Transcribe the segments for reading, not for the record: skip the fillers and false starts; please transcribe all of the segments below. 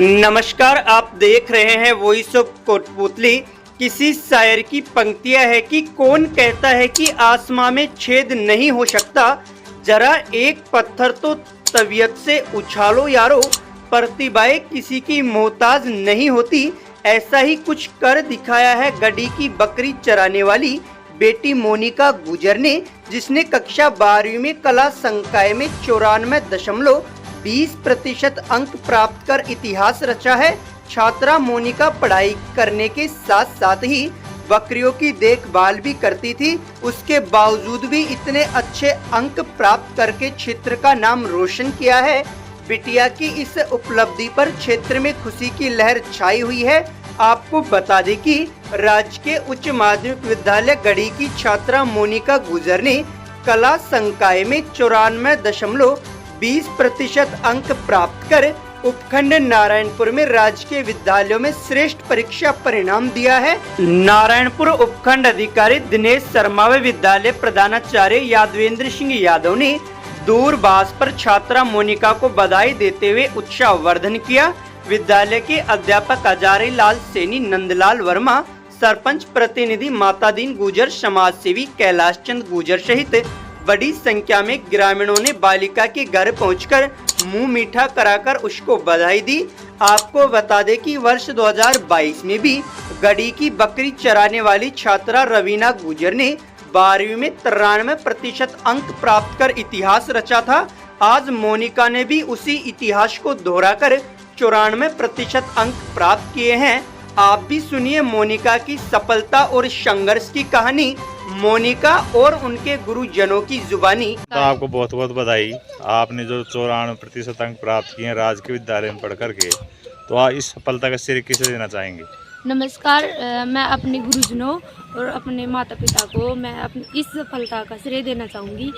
नमस्कार, आप देख रहे हैं वॉइस ऑफ कोटपुतली। किसी शायर की पंक्तियां है कि कौन कहता है कि आसमां में छेद नहीं हो सकता, जरा एक पत्थर तो तबीयत से उछालो यारो, प्रतिभाएं किसी की मोहताज नहीं होती। ऐसा ही कुछ कर दिखाया है गड्डी की बकरी चराने वाली बेटी मोनिका गुजर ने, जिसने कक्षा 12वीं में कला संकाय में 94.20% अंक प्राप्त कर इतिहास रचा है। छात्रा मोनिका पढ़ाई करने के साथ साथ ही बकरियों की देखभाल भी करती थी। उसके बावजूद भी इतने अच्छे अंक प्राप्त करके क्षेत्र का नाम रोशन किया है। बिटिया की इस उपलब्धि पर क्षेत्र में खुशी की लहर छाई हुई है। आपको बता दें कि राजकीय उच्च माध्यमिक विद्यालय गढ़ी की छात्रा मोनिका गुजर ने कला संकाय में 94.20% अंक प्राप्त कर उपखंड नारायणपुर में राजकीय विद्यालयों में श्रेष्ठ परीक्षा परिणाम दिया है। नारायणपुर उपखंड अधिकारी दिनेश शर्मा व विद्यालय प्रधानाचार्य यादवेंद्र सिंह यादव ने दूरभाष पर छात्रा मोनिका को बधाई देते हुए उत्साहवर्धन किया। विद्यालय के अध्यापक हजारी लाल सैनी, नंदलाल वर्मा, सरपंच प्रतिनिधि मातादीन गुजर, समाज सेवी कैलाश चंद गुजर सहित बड़ी संख्या में ग्रामीणों ने बालिका के घर पहुंचकर मुंह मीठा कराकर उसको बधाई दी। आपको बता दें कि वर्ष 2022 में भी गढ़ी की बकरी चराने वाली छात्रा रवीना गुजर ने 12वीं में 93% अंक प्राप्त कर इतिहास रचा था। आज मोनिका ने भी उसी इतिहास को दोहराकर 94% अंक प्राप्त किए हैं। आप भी सुनिए मोनिका की सफलता और संघर्ष की कहानी, मोनिका और उनके गुरुजनों की जुबानी। तो आपको बहुत बहुत बधाई। आपने जो 94% अंक प्राप्त किए हैं राजकीय विद्यालय में पढ़ करके, तो आप इस सफलता का श्रेय किसे देना चाहेंगे? नमस्कार, मैं अपने गुरुजनों और अपने माता पिता को मैं अपनी इस सफलता का श्रेय देना चाहूँगी,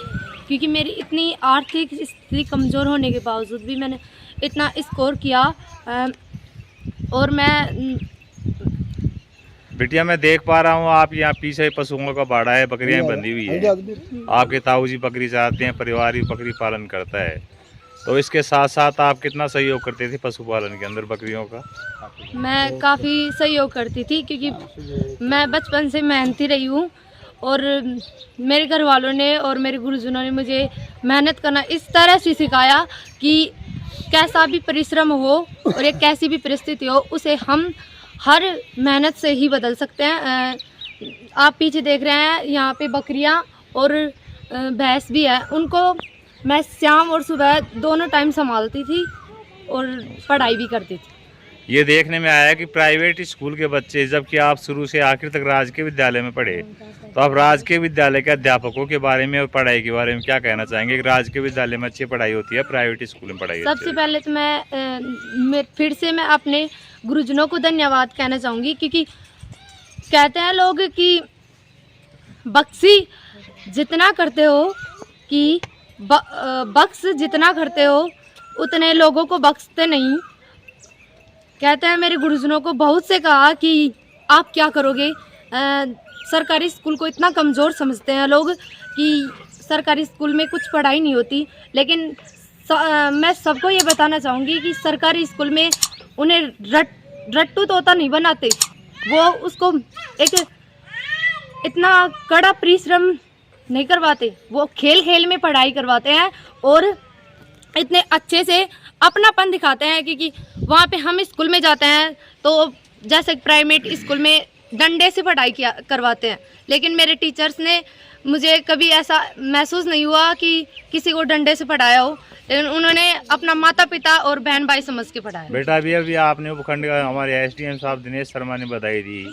क्योंकि मेरी इतनी आर्थिक स्थिति कमज़ोर होने के बावजूद भी मैंने इतना स्कोर किया। और मैं बिटिया, मैं देख पा रहा हूँ आप यहाँ पीछे पशुओं का बाड़ा है, बकरियाँ बंधी हुई है। आपके ताऊ जी बकरी चाहते हैं, परिवार भी बकरी पालन करता है, तो इसके साथ साथ आप कितना सहयोग करते थे पशुपालन के अंदर बकरियों का? मैं काफ़ी सहयोग करती थी, क्योंकि मैं बचपन से मेहनती रही हूँ और मेरे घर वालों ने और मेरे गुरुजनों ने मुझे मेहनत करना इस तरह से सिखाया कि कैसा भी परिश्रम हो और एक कैसी भी परिस्थिति हो, उसे हम हर मेहनत से ही बदल सकते हैं। आप पीछे देख रहे हैं, यहाँ पे बकरियाँ और भैंस भी है। उनको मैं शाम और सुबह दोनों टाइम संभालती थी और पढ़ाई भी करती थी। ये देखने में आया कि प्राइवेट स्कूल के बच्चे, जबकि आप शुरू से आखिर तक राजकीय विद्यालय में पढ़े, तो आप राजकीय विद्यालय के अध्यापकों के बारे में और पढ़ाई के बारे में क्या कहना चाहेंगे? राजकीय विद्यालय में अच्छी पढ़ाई होती है, प्राइवेट स्कूल में पढ़ाई होती है? सबसे पहले तो मैं फिर से मैं अपने गुरुजनों को धन्यवाद कहना चाहूँगी, क्योंकि कहते हैं लोग कि बख्शी जितना करते हो कि बख्श जितना करते हो उतने लोगों को बख्शते नहीं। कहते हैं मेरे गुरुजनों को बहुत से कहा कि आप क्या करोगे, सरकारी स्कूल को इतना कमज़ोर समझते हैं लोग कि सरकारी स्कूल में कुछ पढ़ाई नहीं होती, लेकिन मैं सबको ये बताना चाहूँगी कि सरकारी स्कूल में उन्हें रट्टू तोता नहीं बनाते, वो उसको एक इतना कड़ा परिश्रम नहीं करवाते, वो खेल खेल में पढ़ाई करवाते हैं और इतने अच्छे से अपनापन दिखाते हैं। क्योंकि वहाँ पे हम स्कूल में जाते हैं तो जैसे प्राइवेट स्कूल में डंडे से पढ़ाई करवाते हैं, लेकिन मेरे टीचर्स ने मुझे कभी ऐसा महसूस नहीं हुआ कि किसी को डंडे से पढ़ाया हो, लेकिन उन्होंने अपना माता पिता और बहन भाई समझ के पढ़ाया। बेटा, अभी आपने उपखंड का हमारे एसडीएम साहब दिनेश शर्मा ने बधाई दी,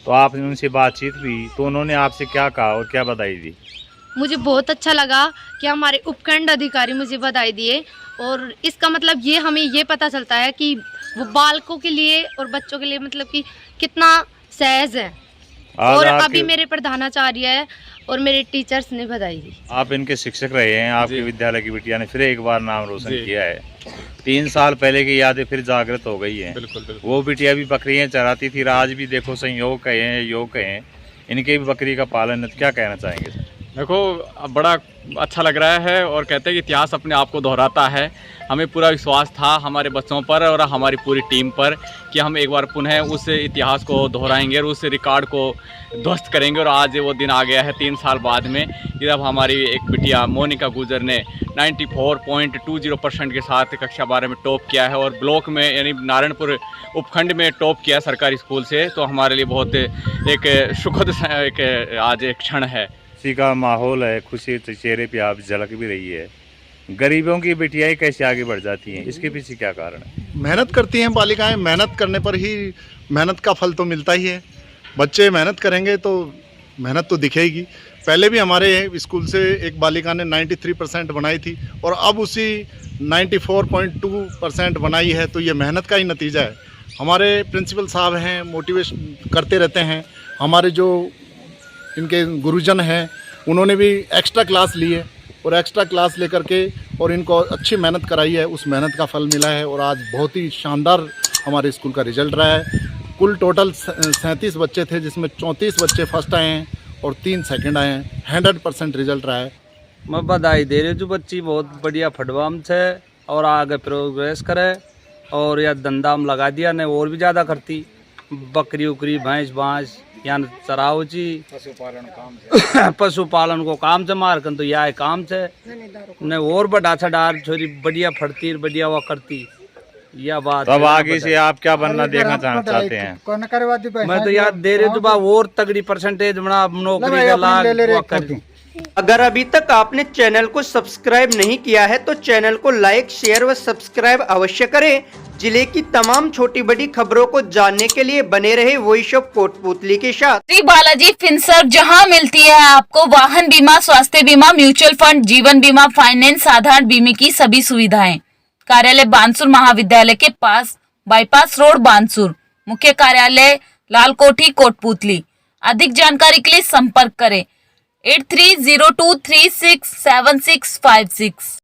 तो आपने उनसे बातचीत भी, तो उन्होंने आपसे क्या कहा और क्या बधाई दी? मुझे बहुत अच्छा लगा कि हमारे उपखंड अधिकारी मुझे बधाई दिए, और इसका मतलब ये हमें ये पता चलता है कि वो बालकों के लिए और बच्चों के लिए मतलब कि कितना सहज है। और अभी मेरे प्रधानाचार्य है और मेरे टीचर्स ने बधाई दी। आप इनके शिक्षक रहे हैं, आपके विद्यालय की बिटिया ने फिर एक बार नाम रोशन किया है। 3 साल पहले की यादें फिर जागृत हो गई हैं। बिल्कुल। वो बिटिया भी बकरियां चराती थी, आज भी देखो संयोग कहें योग कहें, इनके भी बकरी का पालन है। क्या कहना चाहेंगे? देखो बड़ा अच्छा लग रहा है और कहते हैं कि इतिहास अपने आप को दोहराता है। हमें पूरा विश्वास था हमारे बच्चों पर और हमारी पूरी टीम पर कि हम एक बार पुनः उस इतिहास को दोहराएंगे और उस रिकॉर्ड को ध्वस्त करेंगे। और आज वो दिन आ गया है 3 साल बाद में, जब हमारी एक बिटिया मोनिका गुजर ने 94.20% के साथ कक्षा 12 में टॉप किया है और ब्लॉक में यानी नारायणपुर उपखंड में टॉप किया सरकारी स्कूल से। तो हमारे लिए बहुत एक सुखद एक आज एक क्षण है। खुशी का माहौल है, खुशी तो चेहरे पे आप झलक भी रही है। गरीबों की बेटियां कैसे आगे बढ़ जाती हैं, इसके पीछे क्या कारण है? मेहनत करती हैं बालिकाएं, मेहनत करने पर ही मेहनत का फल तो मिलता ही है। बच्चे मेहनत करेंगे तो मेहनत तो दिखेगी। पहले भी हमारे स्कूल से एक बालिका ने 93% बनाई थी और अब उसी 94.2% बनाई है, तो ये मेहनत का ही नतीजा है। हमारे प्रिंसिपल साहब हैं, मोटिवेशन करते रहते हैं। हमारे जो इनके गुरुजन हैं उन्होंने भी एक्स्ट्रा क्लास ली है और एक्स्ट्रा क्लास लेकर के और इनको अच्छी मेहनत कराई है, उस मेहनत का फल मिला है। और आज बहुत ही शानदार हमारे स्कूल का रिजल्ट रहा है। कुल टोटल 37 बच्चे थे, जिसमें 34 बच्चे फर्स्ट आए हैं और 3 सेकंड आए हैं। 100% रिजल्ट रहा है। मैं बधाई दे रही हूँ, बच्ची बहुत बढ़िया फटवाम है और आगे प्रोग्रेस करे और यह धंधा में लगा दिया ने और भी ज़्यादा करती। बकरी उकरी भैंस यहाँ चराओ ची पशुपालन को काम से मार कर तो यह काम से ने और बड़ा छार छोरी बढ़िया फटती बढ़िया वो करती। यह बात तो अब आगे से आप क्या बनना देखना चाहते हैं? मैं तो याद दे रही हूँ और तगड़ी परसेंटेज बना नौकरी का लाभ। अगर अभी तक आपने चैनल को सब्सक्राइब नहीं किया है तो चैनल को लाइक, शेयर व सब्सक्राइब अवश्य करें। जिले की तमाम छोटी बड़ी खबरों को जानने के लिए बने रहे वॉइस ऑफ कोटपुतली के साथ। श्री बालाजी फिनसर्व, जहां मिलती है आपको वाहन बीमा, स्वास्थ्य बीमा, म्यूचुअल फंड, जीवन बीमा, फाइनेंस, साधारण बीमे की सभी सुविधाएं। कार्यालय बानसूर महाविद्यालय के पास, बाईपास रोड बानसूर। मुख्य कार्यालय लाल कोठी कोटपुतली। अधिक जानकारी के लिए संपर्क करें 8302367656।